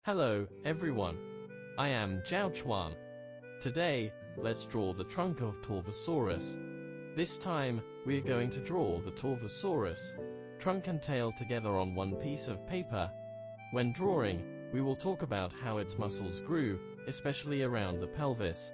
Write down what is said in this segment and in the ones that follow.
Hello, everyone. I am ZHAO Chuang. Today, let's draw the trunk of Torvosaurus. This time, we are going to draw the Torvosaurus trunk and tail together on one piece of paper. When drawing, we will talk about how its muscles grew, especially around the pelvis.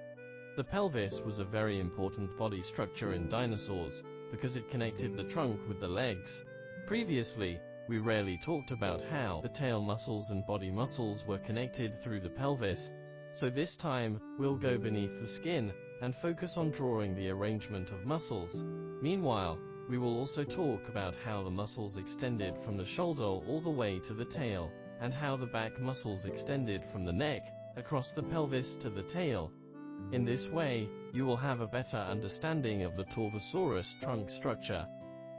The pelvis was a very important body structure in dinosaurs, because it connected the trunk with the legs. Previously, we rarely talked about how the tail muscles and body muscles were connected through the pelvis, so this time, we'll go beneath the skin, and focus on drawing the arrangement of muscles. Meanwhile, we will also talk about how the muscles extended from the shoulder all the way to the tail, and how the back muscles extended from the neck, across the pelvis to the tail. In this way, you will have a better understanding of the Torvosaurus trunk structure.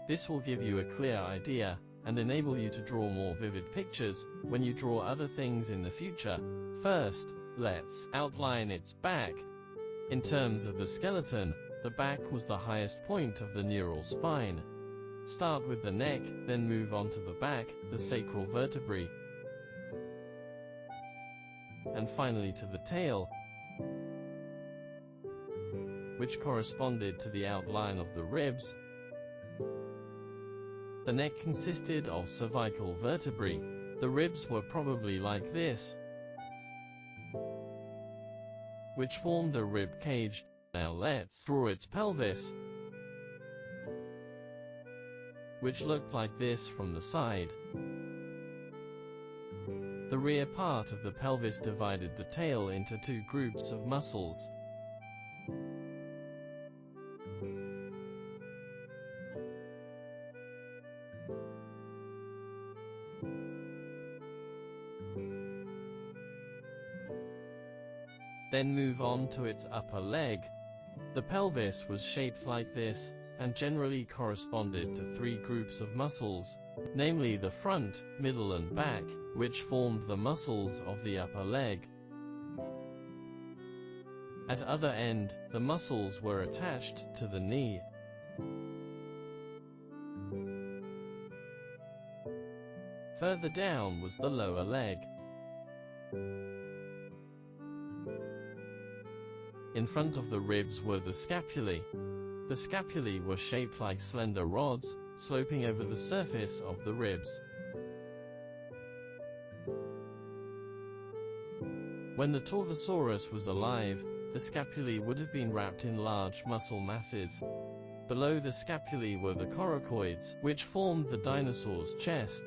This will give you a clear idea, and enable you to draw more vivid pictures, when you draw other things in the future. First, let's outline its back. In terms of the skeleton, the back was the highest point of the neural spine. Start with the neck, then move on to the back, the sacral vertebrae, and finally to the tail, which corresponded to the outline of the ribs. The neck consisted of cervical vertebrae. The ribs were probably like this, which formed a rib cage. Now let's draw its pelvis, which looked like this from the side. The rear part of the pelvis divided the tail into two groups of muscles. Then move on to its upper leg. The pelvis was shaped like this, and generally corresponded to three groups of muscles, namely the front, middle and back, which formed the muscles of the upper leg. At other end, the muscles were attached to the knee. Further down was the lower leg. In front of the ribs were the scapulae. The scapulae were shaped like slender rods, sloping over the surface of the ribs. When the Torvosaurus was alive, the scapulae would have been wrapped in large muscle masses. Below the scapulae were the coracoids, which formed the dinosaur's chest.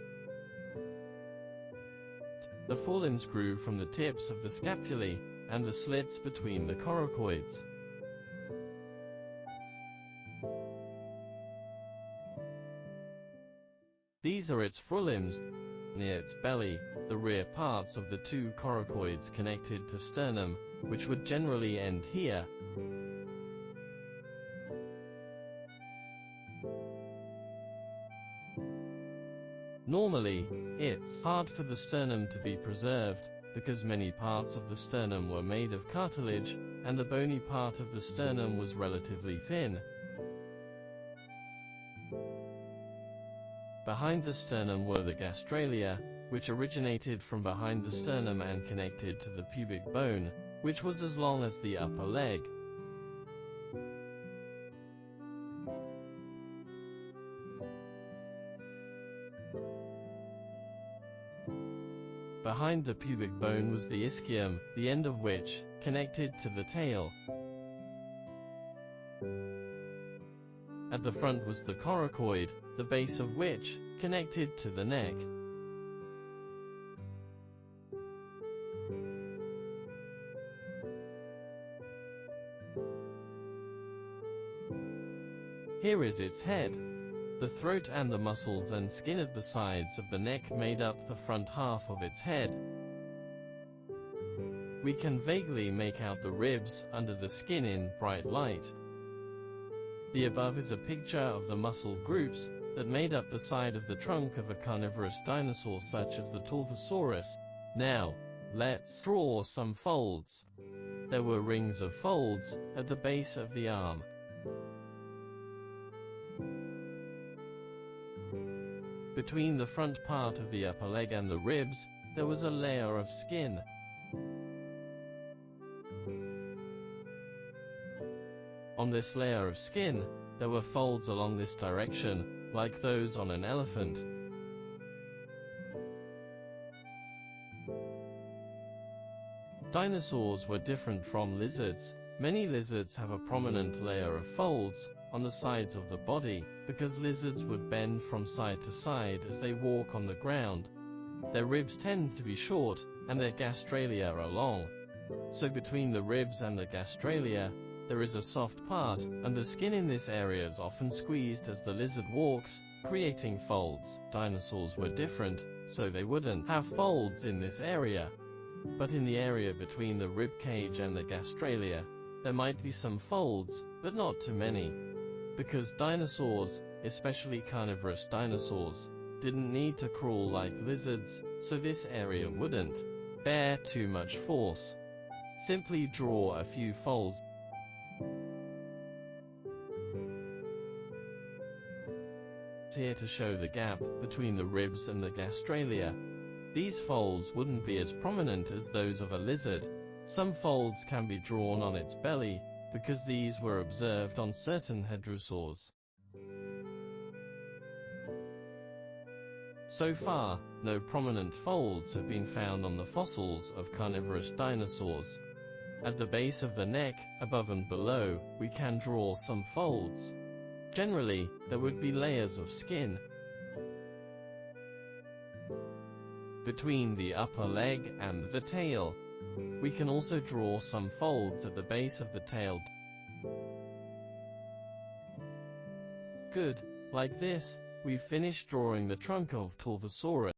The forelimbs grew from the tips of the scapulae, and the slits between the coracoids. These are its forelimbs. Near its belly, the rear parts of the two coracoids connected to sternum, which would generally end here. Normally, it's hard for the sternum to be preserved, because many parts of the sternum were made of cartilage, and the bony part of the sternum was relatively thin. Behind the sternum were the gastralia, which originated from behind the sternum and connected to the pubic bone, which was as long as the upper leg. Behind the pubic bone was the ischium, the end of which connected to the tail. At the front was the coracoid, the base of which connected to the neck. Here is its head. The throat and the muscles and skin at the sides of the neck made up the front half of its head. We can vaguely make out the ribs under the skin in bright light. The above is a picture of the muscle groups that made up the side of the trunk of a carnivorous dinosaur such as the Torvosaurus. Now, let's draw some folds. There were rings of folds at the base of the arm. Between the front part of the upper leg and the ribs, there was a layer of skin. On this layer of skin, there were folds along this direction, like those on an elephant. Dinosaurs were different from lizards. Many lizards have a prominent layer of folds on the sides of the body, because lizards would bend from side to side as they walk on the ground. Their ribs tend to be short, and their gastralia are long. So between the ribs and the gastralia, there is a soft part, and the skin in this area is often squeezed as the lizard walks, creating folds. Dinosaurs were different, so they wouldn't have folds in this area. But in the area between the rib cage and the gastralia, there might be some folds, but not too many. Because dinosaurs, especially carnivorous dinosaurs, didn't need to crawl like lizards, so this area wouldn't bear too much force. Simply draw a few folds here to show the gap between the ribs and the gastralia. These folds wouldn't be as prominent as those of a lizard. Some folds can be drawn on its belly, because these were observed on certain hadrosaurs. So far, no prominent folds have been found on the fossils of carnivorous dinosaurs. At the base of the neck, above and below, we can draw some folds. Generally, there would be layers of skin between the upper leg and the tail. We can also draw some folds at the base of the tail. Good. Like this, we've finished drawing the trunk of Torvosaurus.